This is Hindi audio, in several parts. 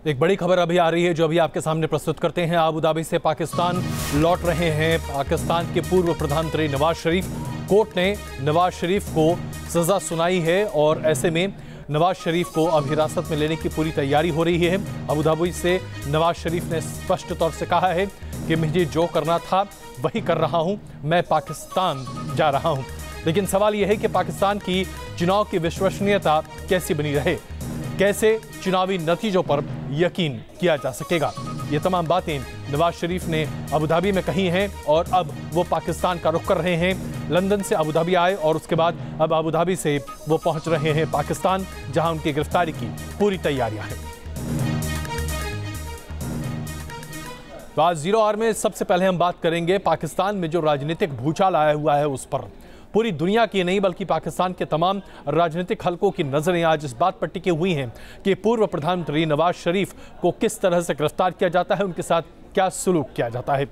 एक बड़ी खबर अभी आ रही है जो अभी आपके सामने प्रस्तुत करते हैं। अबू धाबी से पाकिस्तान लौट रहे हैं पाकिस्तान के पूर्व प्रधानमंत्री नवाज शरीफ। कोर्ट ने नवाज शरीफ को सजा सुनाई है और ऐसे में नवाज शरीफ को अब हिरासत में लेने की पूरी तैयारी हो रही है। अबू धाबी से नवाज शरीफ ने स्पष्ट तौर से कहा है कि मुझे जो करना था वही कर रहा हूं, मैं पाकिस्तान जा रहा हूं। लेकिन सवाल यह है कि पाकिस्तान की चुनाव की विश्वसनीयता कैसी बनी रहे, कैसे चुनावी नतीजों पर यकीन किया जा सकेगा। ये तमाम बातें नवाज शरीफ ने अबू धाबी में कही हैं और अब वो पाकिस्तान का रुख कर रहे हैं। लंदन से अबू धाबी आए और उसके बाद अब अबू धाबी से वो पहुंच रहे हैं पाकिस्तान, जहां उनकी गिरफ्तारी की पूरी तैयारियां हैं। तो आज जीरो आवर में सबसे पहले हम बात करेंगे पाकिस्तान में जो राजनीतिक भूचाल आया हुआ है उस पर। पूरी दुनिया की नहीं बल्कि पाकिस्तान के तमाम राजनीतिक हलकों की नजरें आज इस बात पर टिकी हुई हैं कि पूर्व प्रधानमंत्री नवाज शरीफ को किस तरह से गिरफ्तार किया जाता है, उनके साथ क्या सलूक किया जाता है।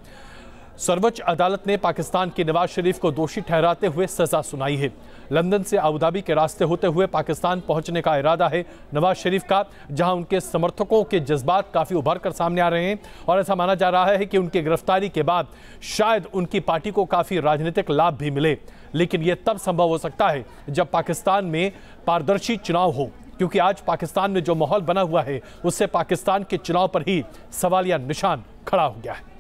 सर्वोच्च अदालत ने पाकिस्तान के नवाज शरीफ को दोषी ठहराते हुए सजा सुनाई है। लंदन से अबू धाबी के रास्ते होते हुए पाकिस्तान पहुंचने का इरादा है नवाज शरीफ का, जहां उनके समर्थकों के जज्बात काफ़ी उभर कर सामने आ रहे हैं और ऐसा माना जा रहा है कि उनकी गिरफ्तारी के बाद शायद उनकी पार्टी को काफ़ी राजनीतिक लाभ भी मिले। लेकिन यह तब संभव हो सकता है जब पाकिस्तान में पारदर्शी चुनाव हो, क्योंकि आज पाकिस्तान में जो माहौल बना हुआ है उससे पाकिस्तान के चुनाव पर ही सवालिया निशान खड़ा हो गया है।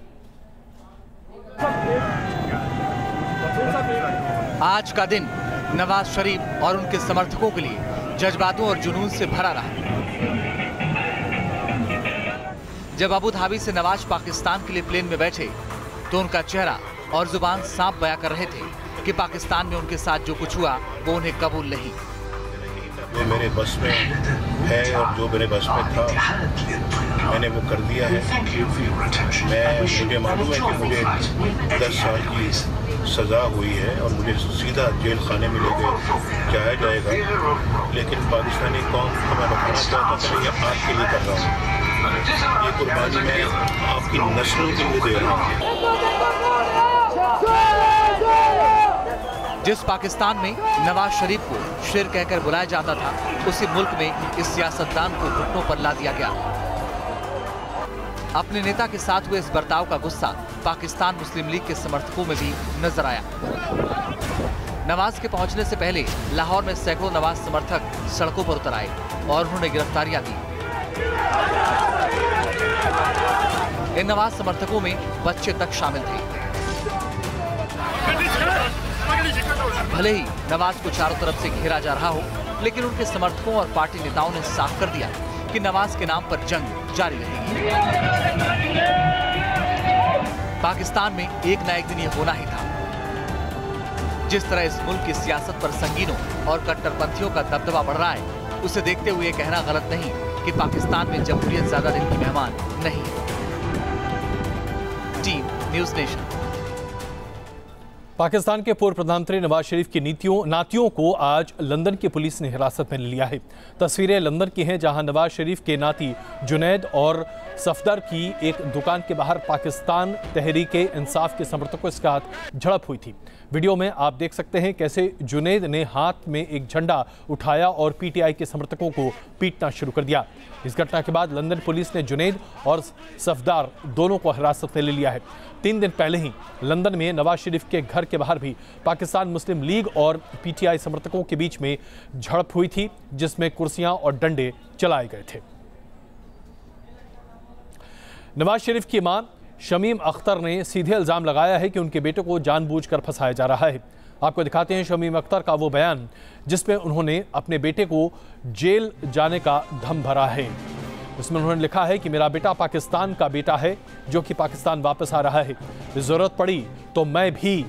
आज का दिन नवाज शरीफ और उनके समर्थकों के लिए जज्बातों और जुनून से भरा रहा। जब अबू धाबी से नवाज पाकिस्तान के लिए प्लेन में बैठे तो उनका चेहरा और जुबान साफ बयां कर रहे थे कि पाकिस्तान में उनके साथ जो कुछ हुआ वो उन्हें कबूल नहीं। जो मेरे बस में है और जो मेरे बस में था मैंने वो कर दिया है। मुझे मालूम है कि मुझे 10 साल की सज़ा हुई है और मुझे सीधा जेल खाने में लेके जाया जाएगा, लेकिन पाकिस्तानी कौम को मैं बताना चाहता था कि ये आपके लिए कर रहा हूँ, ये कुर्बानी मैं आपकी नस्लों के लिए दे रहा हूँ। जिस पाकिस्तान में नवाज शरीफ को शेर कहकर बुलाया जाता था, उसी मुल्क में इस सियासतदान को घुटनों पर ला दिया गया। अपने नेता के साथ हुए इस बर्ताव का गुस्सा पाकिस्तान मुस्लिम लीग के समर्थकों में भी नजर आया। नवाज के पहुंचने से पहले लाहौर में सैकड़ों नवाज समर्थक सड़कों पर उतर आए और उन्होंने गिरफ्तारियां दी। इन नवाज समर्थकों में बच्चे तक शामिल थे। भले ही नवाज को चारों तरफ से घेरा जा रहा हो, लेकिन उनके समर्थकों और पार्टी नेताओं ने साफ कर दिया कि नवाज के नाम पर जंग जारी रहेगी। पाकिस्तान में एक न एक दिन ये होना ही था। जिस तरह इस मुल्क की सियासत पर संगीनों और कट्टरपंथियों का दबदबा बढ़ रहा है, उसे देखते हुए कहना गलत नहीं कि पाकिस्तान में जमहूरियत ज्यादा दिन की मेहमान नहीं। Team news nation. पाकिस्तान के पूर्व प्रधानमंत्री नवाज शरीफ की नातियों को आज लंदन की पुलिस ने हिरासत में लिया है। तस्वीरें लंदन की हैं, जहां नवाज शरीफ के नाती जुनैद और सफदर की एक दुकान के बाहर पाकिस्तान तहरीक इंसाफ के समर्थकों के साथ झड़प हुई थी। वीडियो में आप देख सकते हैं कैसे जुनैद ने हाथ में एक झंडा उठाया और पीटीआई के समर्थकों को पीटना शुरू कर दिया। इस घटना के बाद लंदन पुलिस ने जुनैद और सफदार दोनों को हिरासत में ले लिया है। 3 दिन पहले ही लंदन में नवाज शरीफ के घर के बाहर भी पाकिस्तान मुस्लिम लीग और पीटीआई समर्थकों के बीच में झड़प हुई थी, जिसमें कुर्सियां और डंडे चलाए गए थे। नवाज शरीफ की मां शमीम अख्तर ने सीधे इल्जाम लगाया है कि उनके बेटे को जानबूझकर फंसाया जा रहा है। आपको दिखाते हैं शमीम अख्तर का वो बयान जिसमें उन्होंने अपने बेटे को जेल जाने का धम भरा है। इसमें उन्होंने लिखा है कि मेरा बेटा पाकिस्तान का बेटा है जो कि पाकिस्तान वापस आ रहा है। जरूरत पड़ी तो मैं भी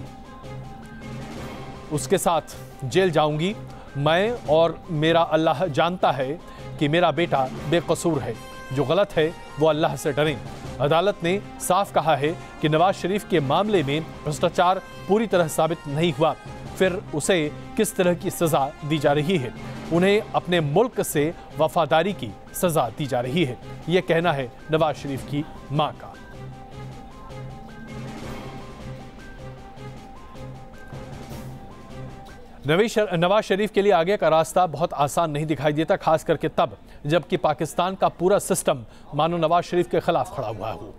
उसके साथ जेल जाऊंगी। मैं और मेरा अल्लाह जानता है कि मेरा बेटा बेकसूर है, जो गलत है वो अल्लाह से डरें। अदालत ने साफ कहा है कि नवाज शरीफ के मामले में भ्रष्टाचार पूरी तरह साबित नहीं हुआ, फिर उसे किस तरह की सजा दी जा रही है। उन्हें अपने मुल्क से वफादारी की सजा दी जा रही है, यह कहना है नवाज शरीफ की मां का। नवाज शरीफ के लिए आगे का रास्ता बहुत आसान नहीं दिखाई देता, खास करके तब जबकि पाकिस्तान का पूरा सिस्टम मानो नवाज शरीफ के खिलाफ खड़ा हुआ हो।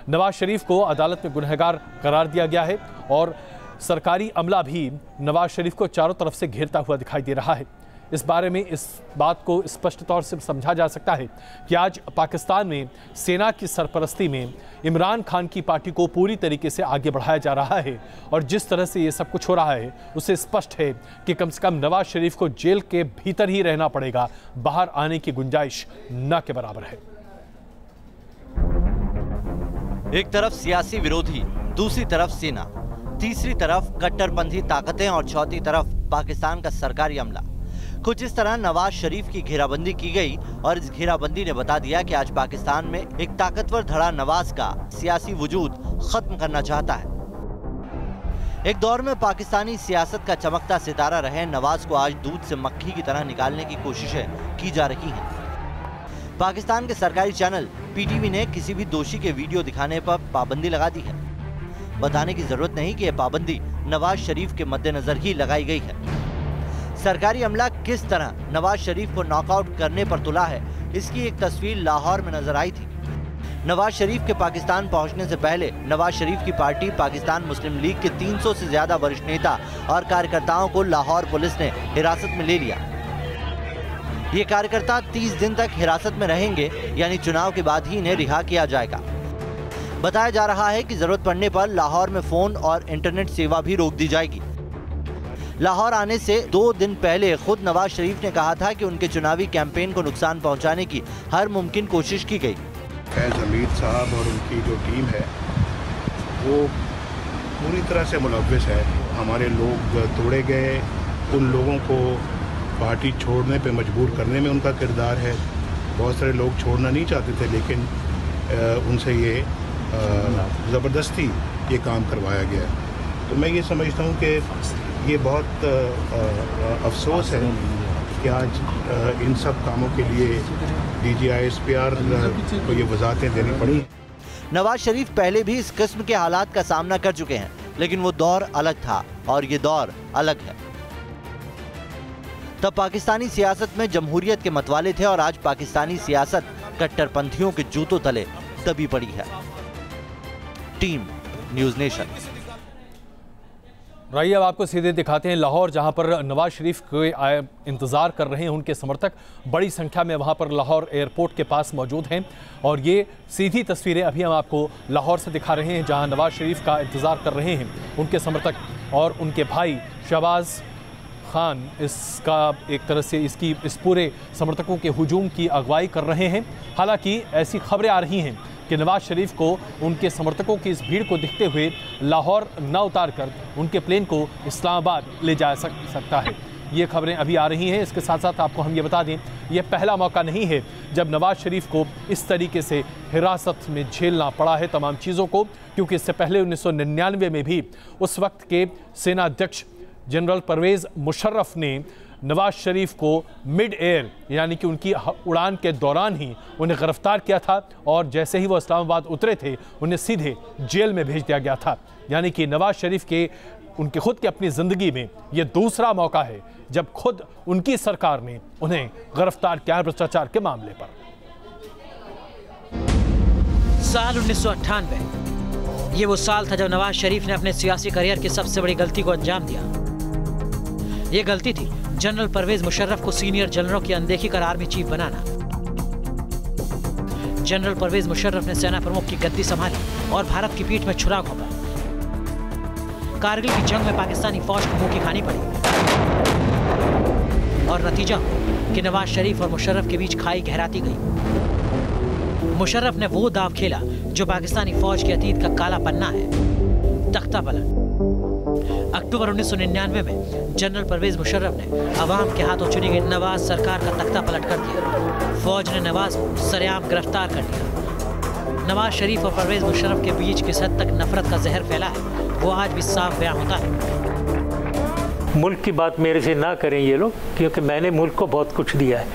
नवाज शरीफ को अदालत में गुनहगार करार दिया गया है और सरकारी अमला भी नवाज शरीफ को चारों तरफ से घेरता हुआ दिखाई दे रहा है। इस बारे में इस बात को स्पष्ट तौर से समझा जा सकता है कि आज पाकिस्तान में सेना की सरपरस्ती में इमरान खान की पार्टी को पूरी तरीके से आगे बढ़ाया जा रहा है और जिस तरह से ये सब कुछ हो रहा है उससे स्पष्ट है कि कम से कम नवाज शरीफ को जेल के भीतर ही रहना पड़ेगा, बाहर आने की गुंजाइश न के बराबर है। एक तरफ सियासी विरोधी, दूसरी तरफ सेना, तीसरी तरफ कट्टरपंथी ताकतें और चौथी तरफ पाकिस्तान का सरकारी अमला। कुछ इस तरह नवाज शरीफ की घेराबंदी की गई और इस घेराबंदी ने बता दिया कि आज पाकिस्तान में एक ताकतवर धड़ा नवाज का सियासी वजूद खत्म करना चाहता है। एक दौर में पाकिस्तानी सियासत का चमकता सितारा रहे नवाज को आज दूध से मक्खी की तरह निकालने की कोशिशें की जा रही हैं। पाकिस्तान के सरकारी चैनल पीटीवी ने किसी भी दोषी के वीडियो दिखाने पर पाबंदी लगा दी है। बताने की जरूरत नहीं कि यह पाबंदी नवाज शरीफ के मद्देनजर ही लगाई गई है। सरकारी अमला किस तरह नवाज शरीफ को नॉकआउट करने पर तुला है, इसकी एक तस्वीर लाहौर में नजर आई थी। नवाज शरीफ के पाकिस्तान पहुंचने से पहले नवाज शरीफ की पार्टी पाकिस्तान मुस्लिम लीग के 300 से ज्यादा वरिष्ठ नेता और कार्यकर्ताओं को लाहौर पुलिस ने हिरासत में ले लिया। ये कार्यकर्ता 30 दिन तक हिरासत में रहेंगे, यानी चुनाव के बाद ही इन्हें रिहा किया जाएगा। बताया जा रहा है कि जरूरत पड़ने पर लाहौर में फोन और इंटरनेट सेवा भी रोक दी जाएगी। लाहौर आने से 2 दिन पहले खुद नवाज शरीफ ने कहा था कि उनके चुनावी कैंपेन को नुकसान पहुंचाने की हर मुमकिन कोशिश की गई। फैज़ हमीद साहब और उनकी जो टीम है वो पूरी तरह से मुलव्विस है। हमारे लोग तोड़े गए, उन लोगों को पार्टी छोड़ने पे मजबूर करने में उनका किरदार है। बहुत सारे लोग छोड़ना नहीं चाहते थे, लेकिन उनसे ये ज़बरदस्ती ये काम करवाया गया। तो मैं ये समझता हूँ कि ये बहुत अफसोस है कि आज इन सब कामों के लिए DGI-SPR को ये वजाहतें देनी पड़ी। नवाज शरीफ पहले भी इस किस्म के हालात का सामना कर चुके हैं, लेकिन वो दौर अलग था और ये दौर अलग है। तब पाकिस्तानी सियासत में जमहूरियत के मतवाले थे और आज पाकिस्तानी सियासत कट्टरपंथियों के जूतों तले दबी पड़ी है। Team news nation. राइए अब आपको सीधे दिखाते हैं लाहौर, जहां पर नवाज शरीफ के इंतज़ार कर रहे हैं उनके समर्थक बड़ी संख्या में वहां पर लाहौर एयरपोर्ट के पास मौजूद हैं। और ये सीधी तस्वीरें अभी हम आपको लाहौर से दिखा रहे हैं, जहां नवाज शरीफ का इंतज़ार कर रहे हैं उनके समर्थक और उनके भाई शहबाज खान इसका एक तरह से इस पूरे समर्थकों के हुजूम की अगुवाई कर रहे हैं। हालांकि ऐसी खबरें आ रही हैं कि नवाज शरीफ को उनके समर्थकों की इस भीड़ को देखते हुए लाहौर न उतारकर उनके प्लेन को इस्लामाबाद ले जा सकता है। ये खबरें अभी आ रही हैं। इसके साथ साथ आपको हम ये बता दें, ये पहला मौका नहीं है जब नवाज शरीफ को इस तरीके से हिरासत में झेलना पड़ा है तमाम चीज़ों को, क्योंकि इससे पहले 1999 में भी उस वक्त के सेना अध्यक्ष जनरल परवेज़ मुशर्रफ ने नवाज शरीफ को मिड एयर यानी कि उनकी उड़ान के दौरान ही उन्हें गिरफ्तार किया था और जैसे ही वो इस्लामाबाद उतरे थे उन्हें सीधे जेल में भेज दिया गया था। यानी कि नवाज शरीफ के उनके खुद की अपनी ज़िंदगी में ये दूसरा मौका है जब खुद उनकी सरकार ने उन्हें गिरफ्तार किया भ्रष्टाचार के मामले पर। साल 1998 ये वो साल था जब नवाज शरीफ ने अपने सियासी करियर की सबसे बड़ी गलती को अंजाम दिया। ये गलती थी जनरल परवेज मुशर्रफ को सीनियर जनरलों की अनदेखी कर आर्मी चीफ बनाना। जनरल परवेज मुशर्रफ ने सेना प्रमुख की गद्दी संभाली और भारत की पीठ में छुरा घोंपा। कारगिल की जंग में पाकिस्तानी फौज को मुंह की खानी पड़ी और नतीजा कि नवाज शरीफ और मुशर्रफ के बीच खाई गहराती गई। मुशर्रफ ने वो दाव खेला जो पाकिस्तानी फौज के अतीत का काला पन्ना है, तख्ता पलट। अक्टूबर 1999 में जनरल परवेज मुशर्रफ ने अवाम के हाथों चुनी गई नवाज सरकार का तख्ता पलट कर दिया। फौज ने नवाज को सरेआम गिरफ्तार कर लिया। नवाज शरीफ और परवेज मुशर्रफ के बीच किस हद तक नफरत का जहर फैला है वो आज भी साफ बयां होता है। मुल्क की बात मेरे से ना करें ये लोग, क्योंकि मैंने मुल्क को बहुत कुछ दिया है,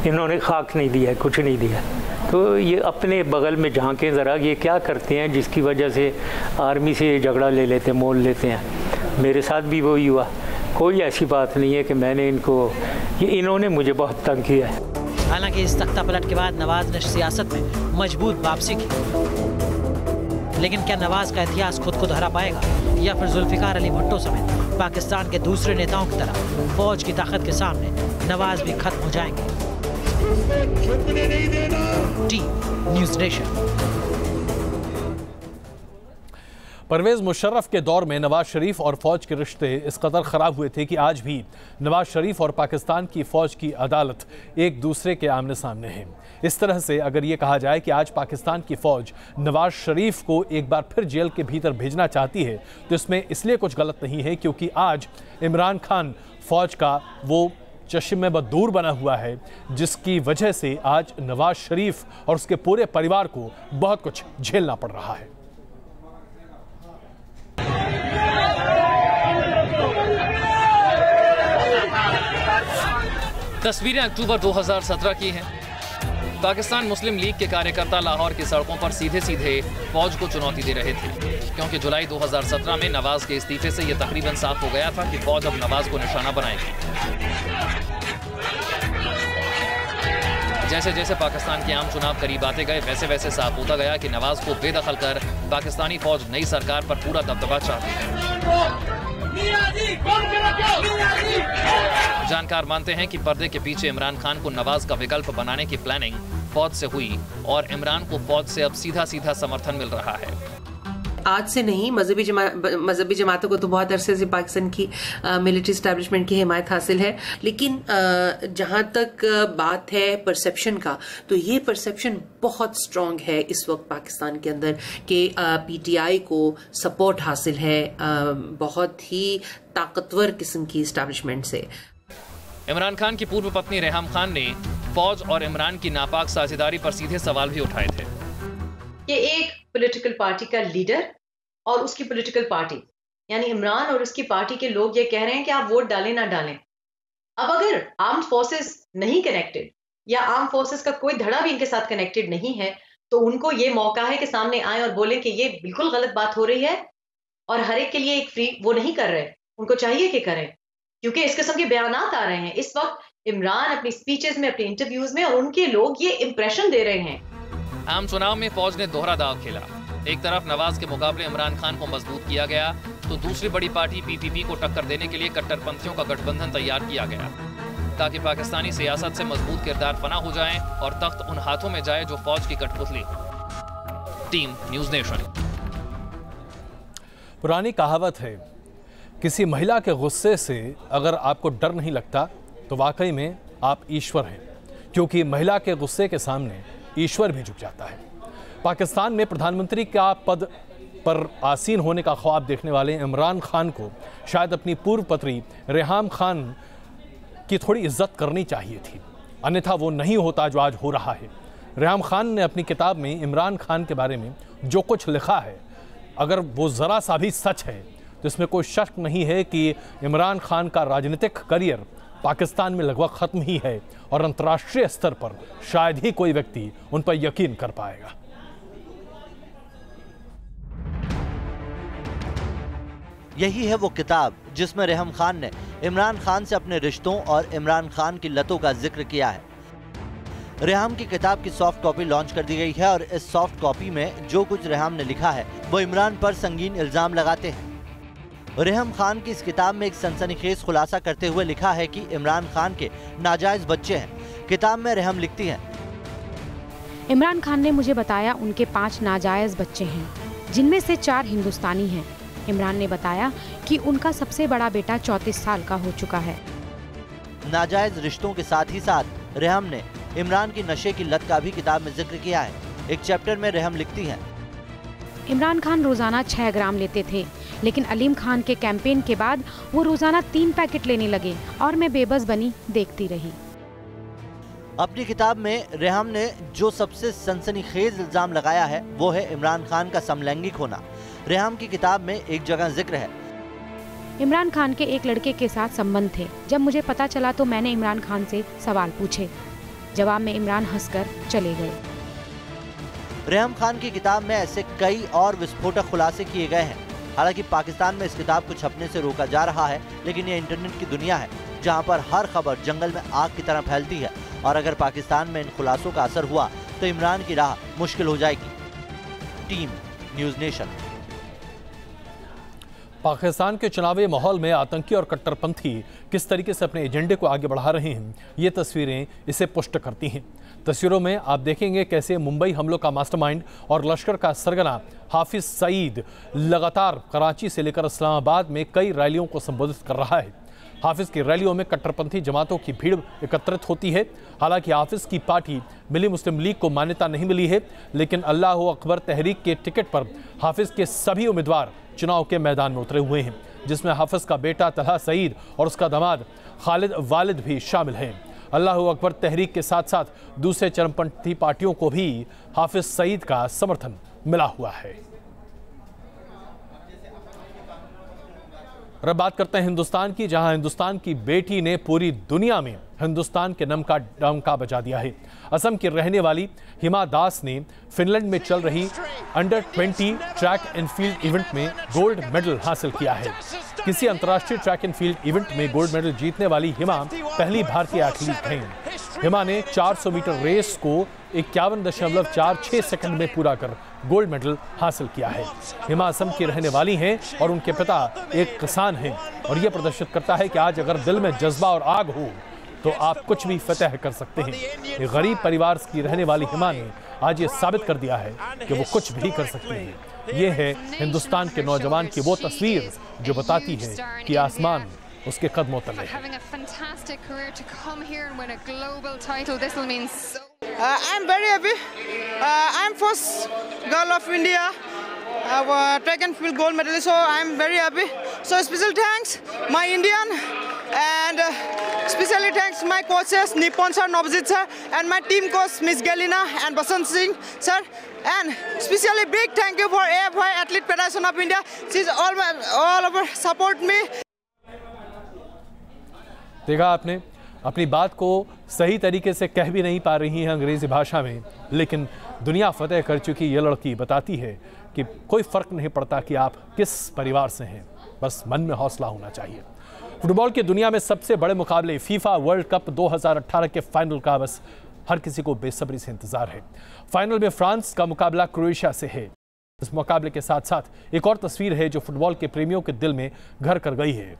इन्होंने खाक नहीं दिया है, कुछ नहीं दिया। तो ये अपने बगल में झांकें ज़रा, ये क्या करते हैं जिसकी वजह से आर्मी से झगड़ा ले लेते हैं, मोल लेते हैं। मेरे साथ भी वही हुआ। कोई ऐसी बात नहीं है कि मैंने इन्होंने मुझे बहुत तंग किया है। हालांकि इस तख्ता पलट के बाद नवाज ने सियासत में मजबूत वापसी की, लेकिन क्या नवाज का इतिहास खुद को दोहरा पाएगा या फिर जुल्फिकार अली भुट्टो समेत पाकिस्तान के दूसरे नेताओं की तरह फौज की ताकत के सामने नवाज भी खत्म हो जाएंगे? Team news nation. Parvez Musharraf के दौर में नवाज शरीफ और फौज के रिश्ते इस कदर ख़राब हुए थे कि आज भी नवाज शरीफ और पाकिस्तान की फौज की अदालत एक दूसरे के आमने सामने है। इस तरह से अगर ये कहा जाए कि आज पाकिस्तान की फौज नवाज शरीफ को एक बार फिर जेल के भीतर भेजना चाहती है तो इसमें इसलिए कुछ गलत नहीं है क्योंकि आज इमरान खान फौज का वो चश्मे बदूर बना हुआ है जिसकी वजह से आज नवाज शरीफ और उसके पूरे परिवार को बहुत कुछ झेलना पड़ रहा है। तस्वीरें अक्टूबर 2017 की हैं। पाकिस्तान मुस्लिम लीग के कार्यकर्ता लाहौर की सड़कों पर सीधे सीधे फौज को चुनौती दे रहे थे क्योंकि जुलाई 2017 में नवाज के इस्तीफे से यह तकरीबन साफ हो गया था कि फौज अब नवाज को निशाना बनाएगी। जैसे जैसे पाकिस्तान के आम चुनाव करीब आते गए वैसे वैसे साफ होता गया कि नवाज को बेदखल कर पाकिस्तानी फौज नई सरकार पर पूरा दबदबा चाहती है। जानकार मानते हैं कि पर्दे के पीछे इमरान खान को नवाज का विकल्प बनाने की प्लानिंग फौज से हुई और इमरान को फौज से अब सीधा सीधा समर्थन मिल रहा है। आज से नहीं, मजहबी जमातों को तो बहुत अरसे से पाकिस्तान की मिलिट्री एस्टैब्लिशमेंट की हिमायत हासिल है, लेकिन जहां तक बात है परसेप्शन का, तो ये परसेप्शन बहुत स्ट्रांग है इस वक्त पाकिस्तान के अंदर कि पीटीआई को सपोर्ट हासिल है बहुत ही ताकतवर किस्म की एस्टैब्लिशमेंट से। इमरान खान की पूर्व पत्नी रेहम खान ने फौज और इमरान की नापाक साझेदारी पर सीधे सवाल भी उठाए थे। कि एक पॉलिटिकल पार्टी का लीडर और उसकी पॉलिटिकल पार्टी यानी इमरान और उसकी पार्टी के लोग ये कह रहे हैं कि आप वोट डालें ना डालें। अब अगर आर्म्ड फोर्सेस नहीं कनेक्टेड या आर्म्ड फोर्सेस का कोई धड़ा भी इनके साथ कनेक्टेड नहीं है तो उनको ये मौका है कि सामने आए और बोले कि ये बिल्कुल गलत बात हो रही है और हर एक के लिए एक फ्री वो नहीं कर रहे। उनको चाहिए कि करें क्योंकि इस किस्म के बयानात आ रहे हैं इस वक्त इमरान अपनी स्पीचेस में, अपने इंटरव्यूज में, और उनके लोग ये इंप्रेशन दे रहे हैं। आम चुनाव में फौज ने दोहरा दाव खेला। एक तरफ नवाज के मुकाबले इमरान खान को मजबूत किया गया तो दूसरी बड़ी पार्टी पीपीपी को टक्कर देने के लिए कट्टरपंथियों का गठबंधन तैयार किया गया ताकि पाकिस्तानी सियासत से मजबूत किरदार फना हो जाए और तख्त उन हाथों में जाए जो फौज की कठपुतली हो। Team news nation. पुरानी कहावत है, किसी महिला के गुस्से से अगर आपको डर नहीं लगता तो वाकई में आप ईश्वर हैं, क्योंकि महिला के गुस्से के सामने ईश्वर भी झुक जाता है। पाकिस्तान में प्रधानमंत्री का पद पर आसीन होने का ख्वाब देखने वाले इमरान खान को शायद अपनी पूर्व पत्नी रेहम खान की थोड़ी इज्जत करनी चाहिए थी, अन्यथा वो नहीं होता जो आज हो रहा है। रेहम खान ने अपनी किताब में इमरान खान के बारे में जो कुछ लिखा है, अगर वो ज़रा सा भी सच है तो इसमें कोई शक नहीं है कि इमरान खान का राजनीतिक करियर पाकिस्तान में लगभग ख़त्म ही है और अंतर्राष्ट्रीय स्तर पर शायद ही कोई व्यक्ति उन पर यकीन कर पाएगा। यही है वो किताब जिसमें रेहम खान ने इमरान खान से अपने रिश्तों और इमरान खान की लतों का जिक्र किया है। रेहम की किताब की सॉफ्ट कॉपी लॉन्च कर दी गई है और इस सॉफ्ट कॉपी में जो कुछ रेहम ने लिखा है वो इमरान पर संगीन इल्जाम लगाते हैं। रेहम खान की इस किताब में एक सनसनीखेज खुलासा करते हुए लिखा है कि इमरान खान के नाजायज बच्चे हैं। किताब में रेहम लिखती हैं, इमरान खान ने मुझे बताया उनके 5 नाजायज बच्चे हैं, जिनमें से 4 हिंदुस्तानी हैं। इमरान ने बताया कि उनका सबसे बड़ा बेटा 34 साल का हो चुका है। नाजायज रिश्तों के साथ ही साथ रेहम ने इमरान की नशे की लत का भी किताब में जिक्र किया है। एक चैप्टर में रेहम लिखती हैं, इमरान खान रोजाना 6 ग्राम लेते थे, लेकिन अलीम खान के कैंपेन के बाद वो रोजाना 3 पैकेट लेने लगे और मैं बेबस बनी देखती रही। अपनी किताब में रेहम ने जो सबसे सनसनीखेज इल्जाम लगाया है वो है इमरान खान का समलैंगिक होना। रेहम की किताब में एक जगह जिक्र है, इमरान खान के एक लड़के के साथ संबंध थे। जब मुझे पता चला तो मैंने इमरान खान से सवाल पूछे, जवाब में इमरान हंसकर चले गए। रेहम खान की किताब में ऐसे कई और विस्फोटक खुलासे किए गए हैं। हालांकि पाकिस्तान में इस किताब को छपने से रोका जा रहा है, लेकिन ये इंटरनेट की दुनिया है जहां पर हर खबर जंगल में आग की तरह फैलती है और अगर पाकिस्तान में इन खुलासों का असर हुआ तो इमरान की राह मुश्किल हो जाएगी। Team news nation. पाकिस्तान के चुनावी माहौल में आतंकी और कट्टरपंथी किस तरीके से अपने एजेंडे को आगे बढ़ा रहे हैं, ये तस्वीरें इसे पुष्ट करती हैं। तस्वीरों में आप देखेंगे कैसे मुंबई हमलों का मास्टरमाइंड और लश्कर का सरगना हाफिज सईद लगातार कराची से लेकर इस्लामाबाद में कई रैलियों को संबोधित कर रहा है। हाफिज की रैलियों में कट्टरपंथी जमातों की भीड़ एकत्रित होती है। हालांकि हाफिज की पार्टी मिली मुस्लिम लीग को मान्यता नहीं मिली है, लेकिन अल्लाह अकबर तहरीक के टिकट पर हाफिज के सभी उम्मीदवार चुनाव के मैदान में उतरे हुए हैं, जिसमें हाफिज का बेटा तलहा सईद और उसका दामाद खालिद वालिद भी शामिल हैं। अल्लाह अकबर तहरीक के साथ साथ दूसरे चरमपंथी पार्टियों को भी हाफिज सईद का समर्थन मिला हुआ है। और अब बात करते हैं हिंदुस्तान की, जहां हिंदुस्तान की बेटी ने पूरी दुनिया में हिंदुस्तान के नाम का डंका बजा दिया है। असम की रहने वाली हिमा दास ने फिनलैंड में चल रही under 20 track and field event में गोल्ड मेडल हासिल किया है। किसी अंतर्राष्ट्रीय ट्रैक एंड फील्ड इवेंट में गोल्ड मेडल जीतने वाली हिमा पहली भारतीय एथलीट हैं। हिमा ने 400 मीटर रेस को 51.46 सेकंड में पूरा कर गोल्ड मेडल हासिल किया है। हिमा असम की रहने वाली हैं और उनके पिता एक किसान हैं, और यह प्रदर्शित करता है कि आज अगर दिल में जज्बा और आग हो तो आप कुछ भी फतह कर सकते हैं। एक गरीब परिवार की रहने वाली हिमा ने आज ये साबित कर दिया है कि वो कुछ भी कर सकती है। ये है हिंदुस्तान के नौजवान की वो तस्वीर जो बताती है कि आसमान उसके कदमों तले है। I'm very happy. I'm first girl of India, track and field gold medalist. So I'm very happy. So special thanks my Indian and especially thanks my coaches Nippon sir, Navjit sir, and my team coach Miss Galina and Basant Singh sir. And especially big thank you for AFY Athlete Federation of India. She's all over support me. देखा आपने, अपनी बात को सही तरीके से कह भी नहीं पा रही है अंग्रेजी भाषा में, लेकिन दुनिया फतेह कर चुकी ये लड़की बताती है कि कोई फर्क नहीं पड़ता कि आप किस परिवार से हैं, बस मन में हौसला होना चाहिए। फुटबॉल की दुनिया में सबसे बड़े मुकाबले फीफा वर्ल्ड कप 2018 के फाइनल का बस हर किसी को बेसब्री से इंतजार है। फाइनल में फ्रांस का मुकाबला क्रोएशिया से है। इस मुकाबले के साथ साथ एक और तस्वीर है जो फुटबॉल के प्रेमियों के दिल में घर कर गई है।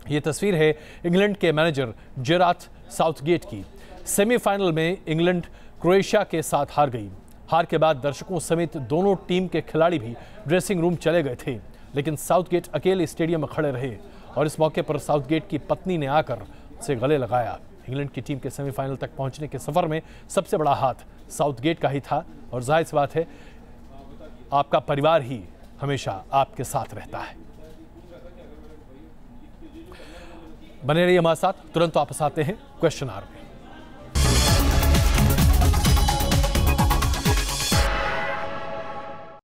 ये तस्वीर है इंग्लैंड के मैनेजर जेराथ साउथगेट की। सेमीफाइनल में इंग्लैंड क्रोएशिया के साथ हार गई। हार के बाद दर्शकों समेत दोनों टीम के खिलाड़ी भी ड्रेसिंग रूम चले गए थे, लेकिन साउथगेट अकेले स्टेडियम में खड़े रहे और इस मौके पर साउथगेट की पत्नी ने आकर उसे गले लगाया। इंग्लैंड की टीम के सेमीफाइनल तक पहुंचने के सफर में सबसे बड़ा हाथ साउथगेट का ही था, और जाहिर सी बात है आपका परिवार ही हमेशा आपके साथ रहता है। बने रहिए हमारे साथ, तुरंत वापस आते हैं क्वेश्चन आवर में।